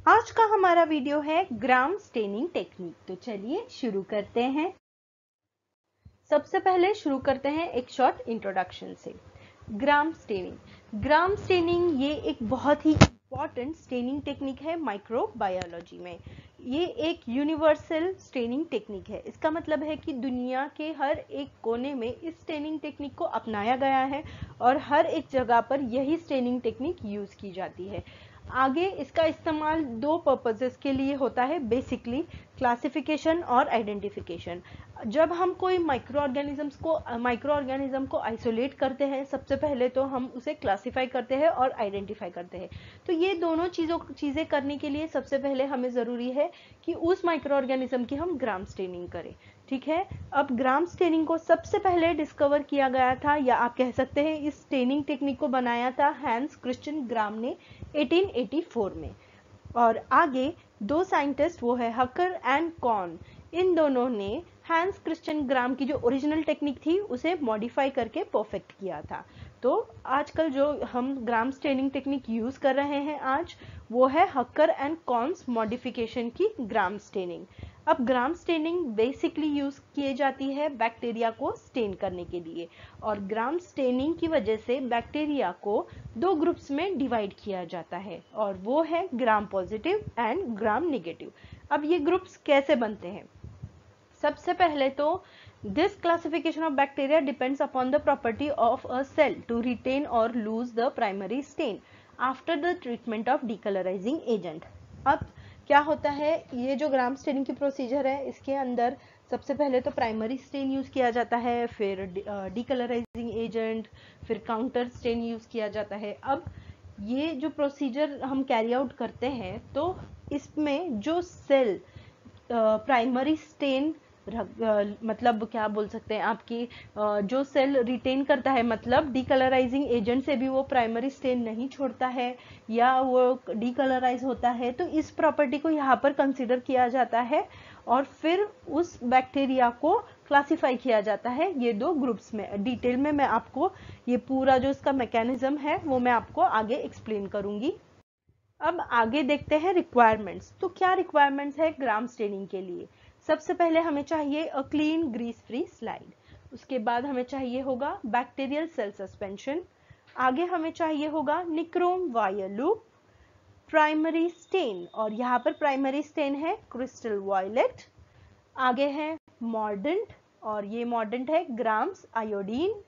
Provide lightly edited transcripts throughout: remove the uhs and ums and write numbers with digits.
आज का हमारा वीडियो है ग्राम स्टेनिंग टेक्निक। तो चलिए शुरू करते हैं। सबसे पहले शुरू करते हैं एक शॉर्ट इंट्रोडक्शन से। ग्राम स्टेनिंग ये एक बहुत ही इम्पॉर्टेंट स्टेनिंग टेक्निक है माइक्रोबायोलॉजी में। ये एक यूनिवर्सल स्टेनिंग टेक्निक है। इसका मतलब है कि दुनिया के हर एक कोने में इस स्टेनिंग टेक्निक को अपनाया गया है और हर एक जगह पर यही स्टेनिंग टेक्निक यूज की जाती है। आगे इसका इस्तेमाल दो पर्पसेस के लिए होता है, बेसिकली क्लासिफिकेशन और आइडेंटिफिकेशन। जब हम कोई माइक्रो ऑर्गेनिज्म को आइसोलेट करते हैं, सबसे पहले तो हम उसे क्लासिफाई करते हैं और आइडेंटिफाई करते हैं। तो ये दोनों चीजें करने के लिए सबसे पहले हमें जरूरी है कि उस माइक्रो ऑर्गेनिज्म की हम ग्राम स्टेनिंग करें। ठीक है, अब ग्राम स्टेनिंग को सबसे पहले डिस्कवर किया गया था, या आप कह सकते हैं इस स्टेनिंग टेक्निक को बनाया था हैंस क्रिश्चियन ग्राम ने 1884 में। और आगे दो साइंटिस्ट, वो है हकर एंड कॉर्न, इन दोनों ने हैंस क्रिश्चियन ग्राम की जो ओरिजिनल टेक्निक थी उसे मॉडिफाई करके परफेक्ट किया था। तो आजकल जो हम ग्राम स्टेनिंग टेक्निक यूज कर रहे हैं आज, वो है हकर एंड कॉर्न्स मॉडिफिकेशन की ग्राम स्टेनिंग। अब ग्राम स्टेनिंग बेसिकली यूज की जाती है बैक्टीरिया को स्टेन करने के लिए, और ग्राम स्टेनिंग की वजह से बैक्टीरिया को दो ग्रुप्स में डिवाइड किया जाता है, और वो है Gram positive and Gram negative. अब ये ग्रुप्स कैसे बनते हैं? सबसे पहले तो this classification of bacteria depends upon the property of a cell to retain और lose the primary stain after the treatment of decolourising agent. अब क्या होता है, ये जो ग्राम स्टेनिंग की प्रोसीजर है, इसके अंदर सबसे पहले तो प्राइमरी स्टेन यूज किया जाता है, फिर डीकलराइजिंग एजेंट, फिर काउंटर स्टेन यूज किया जाता है। अब ये जो प्रोसीजर हम कैरी आउट करते हैं, तो इसमें जो सेल प्राइमरी स्टेन मतलब क्या बोल सकते हैं, आपकी जो सेल रिटेन करता है, मतलब डीकलराइजिंग एजेंट से भी वो प्राइमरी स्टेन नहीं छोड़ता है या वो डीकलराइज होता है, तो इस प्रॉपर्टी को यहाँ पर कंसीडर किया जाता है और फिर उस बैक्टीरिया को क्लासिफाई किया जाता है ये दो ग्रुप्स में। डिटेल में मैं आपको ये पूरा जो इसका मैकेनिज्म है वो मैं आपको आगे एक्सप्लेन करूंगी। अब आगे देखते हैं रिक्वायरमेंट्स। तो क्या रिक्वायरमेंट्स है ग्राम स्टेनिंग के लिए? सबसे पहले हमें चाहिए a clean grease free slide, उसके बाद हमें चाहिए होगा बैक्टीरियल सेल सस्पेंशन, आगे हमें चाहिए होगा nichrome wire loop, primary stain, और यहाँ पर प्राइमरी स्टेन है क्रिस्टल वॉयलेट, आगे है मॉर्डेंट, और ये मॉर्डेंट है ग्राम्स आयोडीन,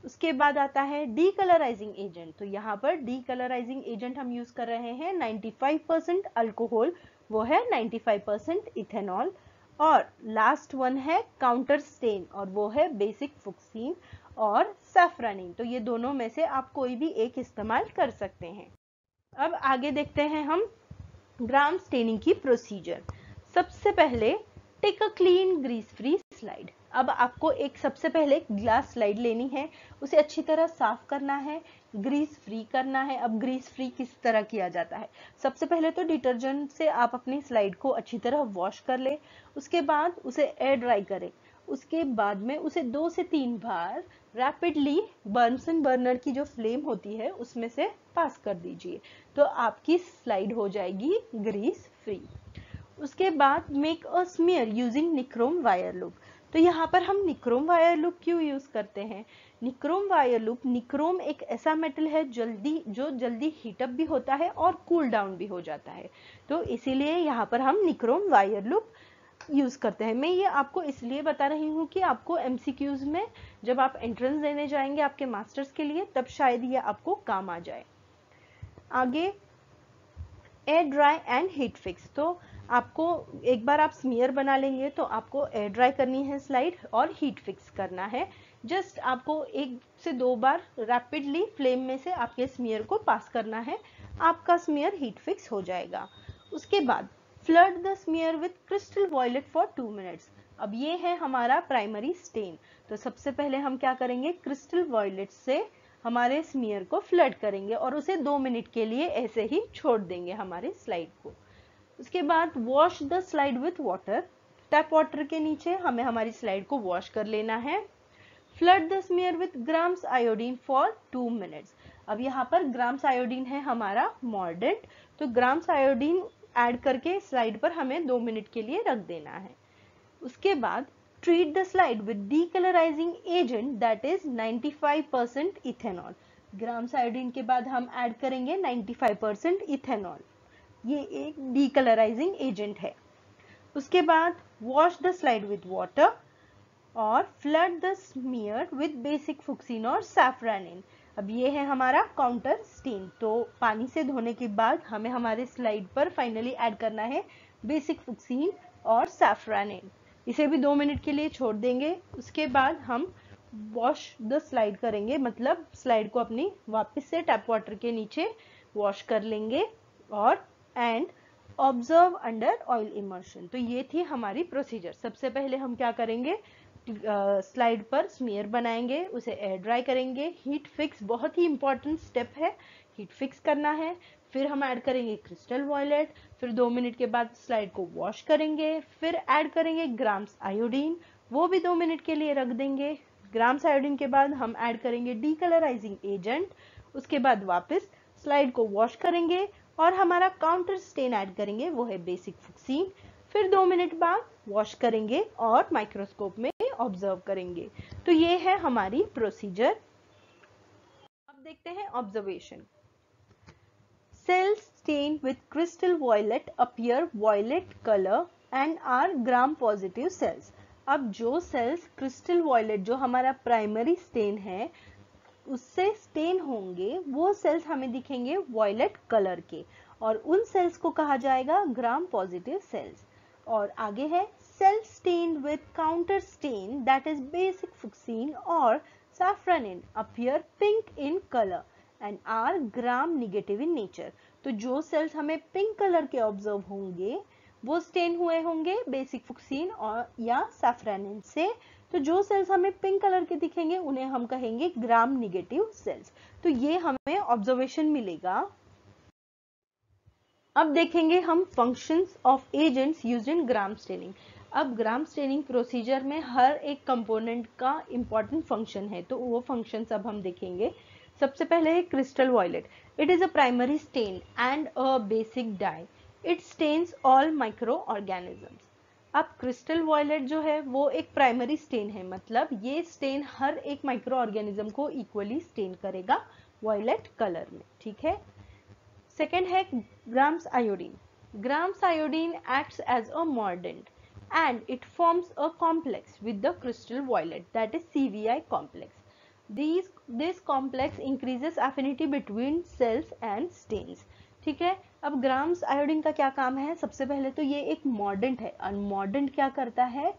उसके बाद आता है डीकलराइजिंग एजेंट। तो यहाँ पर डीकलराइजिंग एजेंट हम यूज कर रहे हैं 95% अल्कोहल, वो है 95% इथेनॉल, और लास्ट वन है काउंटर स्टेन, और वो है बेसिक फुक्सीन और सैफरानिन। तो ये दोनों में से आप कोई भी एक इस्तेमाल कर सकते हैं। अब आगे देखते हैं हम ग्राम स्टेनिंग की प्रोसीजर। सबसे पहले take a clean grease free slide. अब आपको एक सबसे पहले ग्लास स्लाइड लेनी है, उसे अच्छी तरह साफ करना है, ग्रीस फ्री करना है। अब ग्रीस फ्री किस तरह किया जाता है? सबसे पहले तो डिटर्जेंट से आप अपनी स्लाइड को अच्छी तरह वॉश कर ले, उसके बाद उसे एयर ड्राई करें, उसके बाद में उसे 2 से 3 बार रैपिडली बर्नसन बर्नर की जो फ्लेम होती है उसमें से पास कर दीजिए, तो आपकी स्लाइड हो जाएगी ग्रीस फ्री। उसके बाद make a smear using nichrome wire loop. तो यहाँ पर हम निक्रोम वायर लूप क्यों यूज करते हैं? निक्रोम वायर लूप, निक्रोम एक ऐसा मेटल है जो जल्दी हीटअप भी होता है और कूल डाउन भी हो जाता है, तो इसीलिए यहाँ पर हम निक्रोम वायर लूप यूज करते हैं। मैं ये आपको इसलिए बता रही हूँ कि आपको एमसीक्यूज में जब आप एंट्रेंस देने जाएंगे आपके मास्टर्स के लिए, तब शायद ये आपको काम आ जाए। आगे air dry and heat fix. तो आपको एक बार आप स्मीयर बना लेंगे तो आपको एयर ड्राई करनी है स्लाइड और हीट फिक्स करना है। जस्ट आपको 1 से 2 बार रैपिडली फ्लेम में से आपके स्मीयर को पास करना है, आपका स्मीयर हीट फिक्स हो जाएगा। उसके बाद flood the smear with crystal violet for 2 minutes. अब ये है हमारा प्राइमरी स्टेन। तो सबसे पहले हम क्या करेंगे, क्रिस्टल वॉयलेट से हमारे स्मीयर को फ्लड करेंगे और उसे 2 मिनट के लिए ऐसे ही छोड़ देंगे हमारे स्लाइड को। उसके बाद wash the slide with water. Tap water के नीचे हमें हमारी स्लाइड को वॉश कर लेना है। Flood the smear with grams iodine for 2 minutes. अब यहाँ पर ग्राम्स आयोडीन है हमारा मॉर्डेंट, तो ग्राम्स आयोडीन ऐड करके स्लाइड पर हमें 2 मिनट के लिए रख देना है। उसके बाद treat the slide with डीकलराइजिंग agent that is 95% ethanol. Grams iodine के बाद हम ऐड करेंगे 95% इथेनॉल, ये एक डीकलराइजिंग एजेंट है। उसके बाद wash the slide with water और flood the smear with basic fuchsin और सैफरानिन। अब ये है हमारा काउंटर स्टेन, तो पानी से धोने के बाद हमें हमारे स्लाइड पर फाइनली ऐड करना है बेसिक फुक्सीन और सैफरानिन। इसे भी 2 मिनट के लिए छोड़ देंगे। उसके बाद हम वॉश द स्लाइड करेंगे, मतलब स्लाइड को अपनी वापस से टैप वाटर के नीचे वॉश कर लेंगे और and observe under oil immersion. तो ये थी हमारी प्रोसीजर। सबसे पहले हम क्या करेंगे, स्लाइड पर स्मीयर बनाएंगे, उसे एयर ड्राई करेंगे, हीट फिक्स बहुत ही इंपॉर्टेंट स्टेप है, हीट फिक्स करना है। फिर हम ऐड करेंगे क्रिस्टल वॉयलेट, फिर 2 मिनट के बाद स्लाइड को वॉश करेंगे, फिर ऐड करेंगे ग्राम्स आयोडीन, वो भी 2 मिनट के लिए रख देंगे। ग्राम्स आयोडीन के बाद हम ऐड करेंगे डीकलराइजिंग एजेंट, उसके बाद वापस स्लाइड को वॉश करेंगे और हमारा काउंटर स्टेन ऐड करेंगे, वो है बेसिक फुक्सीन। फिर 2 मिनट बाद वॉश करेंगे और माइक्रोस्कोप में ऑब्जर्व करेंगे। तो ये है हमारी प्रोसीजर। अब देखते हैं observation. Cells stain with crystal violet appear violet colour and are gram positive cells. अब जो सेल्स क्रिस्टल वॉयलेट, जो हमारा प्राइमरी स्टेन है, उससे स्टेन होंगे, वो सेल्स हमें दिखेंगे वॉयलेट कलर के, और उन सेल्स को कहा जाएगा ग्राम पॉजिटिव सेल्स। और आगे है cell stain with counter stain that is basic fuchsin और safranin appear pink in colour and are Gram negative in nature. तो जो सेल्स हमें पिंक कलर के ऑब्जर्व होंगे वो स्टेन हुए होंगे बेसिक फुक्सीन और या सैफरानिन से। तो जो सेल्स हमें पिंक कलर के दिखेंगे उन्हें हम कहेंगे ग्राम नेगेटिव सेल्स। तो ये हमें ऑब्जर्वेशन मिलेगा। अब देखेंगे हम functions of agents used in gram staining. अब ग्राम स्टेनिंग प्रोसीजर में हर एक कंपोनेंट का इंपॉर्टेंट फंक्शन है, तो वो फंक्शंस अब हम देखेंगे। सबसे पहले है crystal violet. It is a primary stain and a basic dye. It stains all microorganisms. अब क्रिस्टल वॉयलेट जो है वो एक प्राइमरी स्टेन है, मतलब ये स्टेन हर एक माइक्रो ऑर्गेनिज्म को इक्वली स्टेन करेगा वॉयलेट कलर में, ठीक है। सेकेंड है grams iodine. Grams iodine acts as a mordant and it forms a complex with the crystal violet, that is CVI complex. This complex increases affinity between cells and stains. ठीक है। अब grams iodine का क्या काम है, सबसे पहले तो ये एक मॉर्डेंट है, और मॉर्डेंट क्या करता है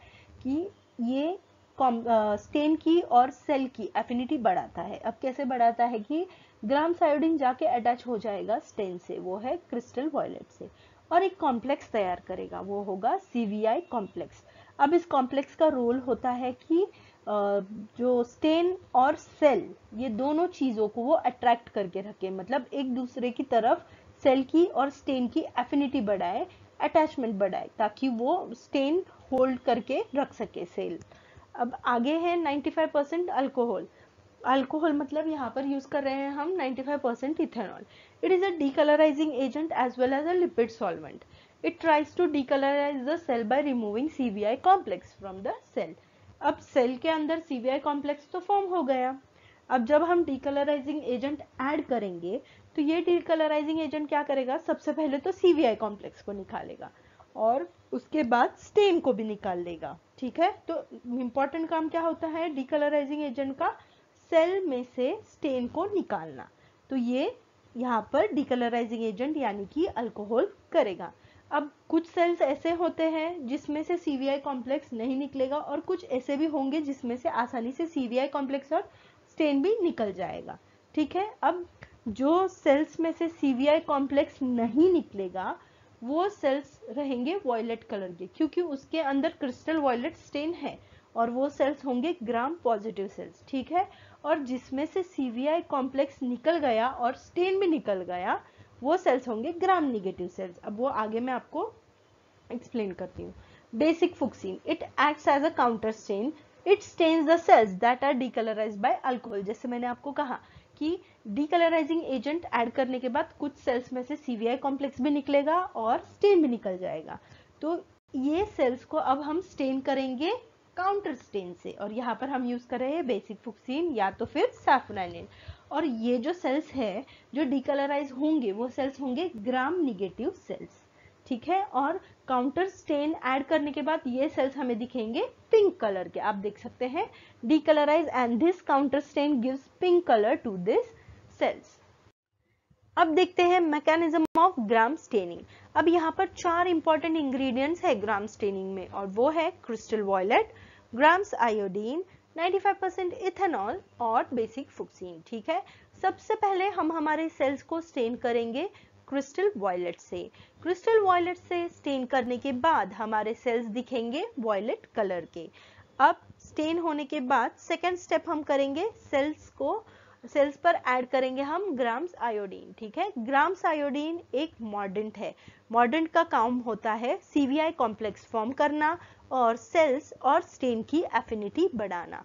कि ये स्टेन की और सेल की एफिनिटी बढ़ाता है। अब कैसे बढ़ाता है कि ग्राम्स आयोडीन जाके अटैच हो जाएगा स्टेन से, वो है क्रिस्टल वॉयलेट से, और एक कॉम्प्लेक्स तैयार करेगा, वो होगा सीवीआई कॉम्प्लेक्स। अब इस कॉम्प्लेक्स का रोल होता है कि जो स्टेन और सेल, ये दोनों चीजों को वो अट्रैक्ट करके रखे, मतलब एक दूसरे की तरफ सेल की और स्टेन की एफिनिटी बढ़ाए, अटैचमेंट बढ़ाए, ताकि वो स्टेन होल्ड करके रख सके सेल। अब आगे है 95% अल्कोहल। अल्कोहल मतलब यहाँ पर यूज कर रहे हैं हम 95% ethanol. It is a decolourising agent as well as a lipid solvent. It tries to decolourise the cell by removing CVI complex from the cell. अब सेल के अंदर सीवीआई कॉम्प्लेक्स तो फॉर्म हो गया। अब जब हम डीकलराइजिंग एजेंट ऐड करेंगे तो ये डीकलराइजिंग एजेंट क्या करेगा, सबसे पहले तो सीवीआई कॉम्प्लेक्स को निकालेगा और उसके बाद स्टेन को भी निकाल लेगा, ठीक है। तो इंपॉर्टेंट काम क्या होता है डीकलराइजिंग एजेंट का, सेल में से स्टेन को निकालना। तो ये यहाँ पर डीकलराइजिंग एजेंट यानी कि अल्कोहल करेगा। अब कुछ सेल्स ऐसे होते हैं जिसमें से सीवीआई कॉम्प्लेक्स नहीं निकलेगा, और कुछ ऐसे भी होंगे जिसमें से आसानी से सीवीआई कॉम्प्लेक्स और स्टेन भी निकल जाएगा, ठीक है। अब जो सेल्स में से सीवीआई कॉम्प्लेक्स नहीं निकलेगा वो सेल्स रहेंगे वॉयलेट कलर के, क्योंकि उसके अंदर क्रिस्टल वॉयलेट स्टेन है, और वो सेल्स होंगे ग्राम पॉजिटिव सेल्स, ठीक है। और जिसमें से सीवीआई कॉम्प्लेक्स निकल गया और स्टेन भी निकल गया वो सेल्स होंगे ग्राम नेगेटिव सेल्स। अब वो आगे मैं आपको एक्सप्लेन करती हूँ। Basic fuchsin, it acts as a counter stain. It stains the cells that are decolourised by alcohol. जैसे मैंने आपको कहा कि डीकलराइजिंग एजेंट ऐड करने के बाद कुछ सेल्स में से सीवीआई कॉम्प्लेक्स भी निकलेगा और स्टेन भी निकल जाएगा। तो ये सेल्स को अब हम स्टेन करेंगे काउंटर स्टेन से, और यहाँ पर हम यूज कर रहे हैं बेसिक फुक्सीन या तो फिर सैफनाइलिन। और ये जो सेल्स है जो डीकलराइज होंगे वो सेल्स होंगे ग्राम निगेटिव सेल्स, ठीक है। और काउंटर स्टेन ऐड करने के बाद ये सेल्स हमें दिखेंगे पिंक कलर के, आप देख सकते हैं decolourise and this counterstain gives pink colour to this cells. अब देखते हैं मैकेनिज्म ऑफ ग्राम स्टेनिंग। अब यहाँ पर 4 इंपॉर्टेंट इंग्रेडिएंट्स है ग्राम स्टेनिंग में, और वो है crystal violet, grams iodine, 95% ethanol और बेसिक फुक्सीन, ठीक है। सबसे पहले हम हमारे सेल्स को स्टेन करेंगे क्रिस्टल वॉयलेट से। क्रिस्टल वॉयलेट से स्टेन करने के बाद हमारे सेल्स दिखेंगे वॉयलेट कलर के। अब स्टेन होने के बाद सेकेंड स्टेप हम करेंगे, सेल्स पर ऐड करेंगे हम ग्राम्स आयोडीन, ठीक है। ग्राम्स आयोडीन एक मॉर्डेंट है। मॉर्डेंट का काम होता है सीवीआई कॉम्प्लेक्स फॉर्म करना और सेल्स और स्टेन की एफिनिटी बढ़ाना।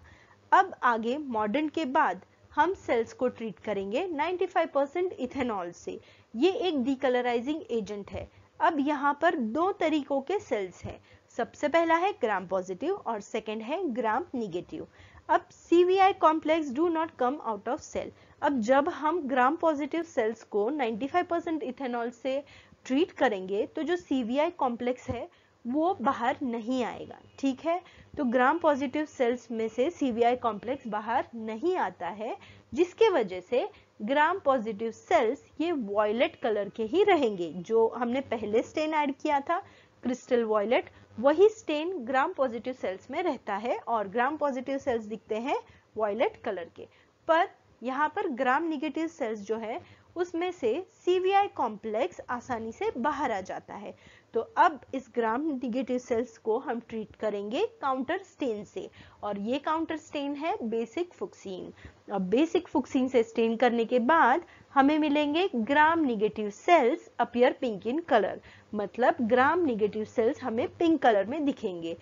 अब आगे मॉर्डेंट के बाद हम सेल्स को ट्रीट करेंगे 95% इथेनॉल से। ये एक डीकलराइजिंग एजेंट है। अब यहाँ पर 2 तरीकों के सेल्स हैं। सबसे पहला है ग्राम पॉजिटिव और सेकंड है ग्राम निगेटिव। अब CVI complex do not come out of cell. अब जब हम ग्राम पॉजिटिव सेल्स को 95% इथेनॉल से ट्रीट करेंगे तो जो CVI कॉम्प्लेक्स है वो बाहर नहीं आएगा, ठीक है। तो ग्राम पॉजिटिव सेल्स में से CVI कॉम्प्लेक्स बाहर नहीं आता है, जिसके वजह से ग्राम पॉजिटिव सेल्स ये वॉयलेट कलर के ही रहेंगे। जो हमने पहले स्टेन ऐड किया था क्रिस्टल वॉयलेट, वही स्टेन ग्राम पॉजिटिव सेल्स में रहता है और ग्राम पॉजिटिव सेल्स दिखते हैं वॉयलेट कलर के। पर यहाँ पर ग्राम निगेटिव सेल्स जो है उसमें से CVI कॉम्प्लेक्स आसानी से बाहर आ जाता है। तो अब इस ग्राम निगेटिव सेल्स को हम ट्रीट करेंगे काउंटर स्टेन से, और ये काउंटर स्टेन है बेसिक फुक्सीन। अब बेसिक फुक्सीन से स्टेन करने के बाद हमें मिलेंगे gram negative cells appear pink in colour, मतलब ग्राम निगेटिव सेल्स हमें पिंक कलर में दिखेंगे।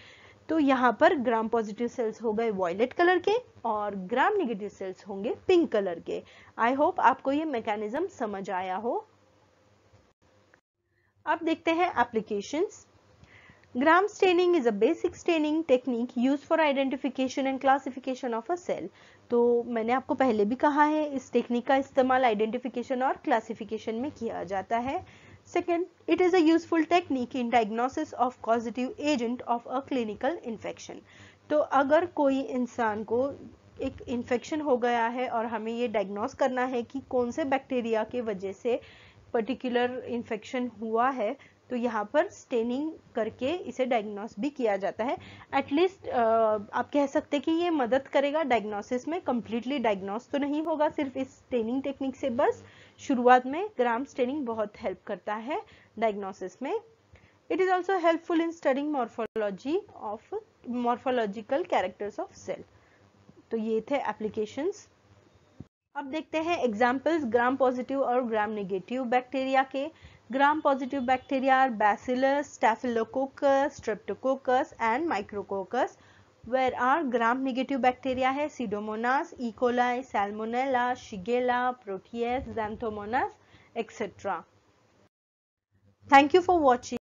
तो यहाँ पर ग्राम पॉजिटिव सेल्स हो गए वॉयलेट कलर के और ग्राम निगेटिव सेल्स होंगे पिंक कलर के। आई होप आपको ये मैकेनिज्म समझ आया हो। अब देखते हैं applications. Gram staining is a basic staining technique used for identification and classification of a cell. तो मैंने आपको पहले भी कहा है इस टेक्निक का इस्तेमाल आइडेंटिफिकेशन और क्लासिफिकेशन में किया जाता है। Second, it is a useful technique in diagnosis of causative agent of a clinical infection. तो अगर कोई इंसान को एक इन्फेक्शन हो गया है और हमें ये डायग्नोस करना है कि कौन से बैक्टीरिया के वजह से पर्टिकुलर इन्फेक्शन हुआ है, तो यहाँ पर स्टेनिंग करके इसे डायग्नोस भी किया जाता है। एटलीस्ट आप कह सकते हैं कि ये मदद करेगा डायग्नोसिस में। कंप्लीटली डायग्नोस तो नहीं होगा सिर्फ इस स्टेनिंग टेक्निक से, बस शुरुआत में ग्राम स्टेनिंग बहुत हेल्प करता है डायग्नोसिस में। It is also helpful in studying morphological characters of cell. तो ये थे एप्लीकेशंस। अब देखते हैं एग्जाम्पल्स ग्राम पॉजिटिव और ग्राम नेगेटिव बैक्टीरिया के। Gram positive bacteria are bacillus, staphylococcus, streptococcus and micrococcus. Where are Gram negative bacteria है pseudomonas, E coli, salmonella, shigella, proteus, xanthomonas et cetera. Thank you for watching.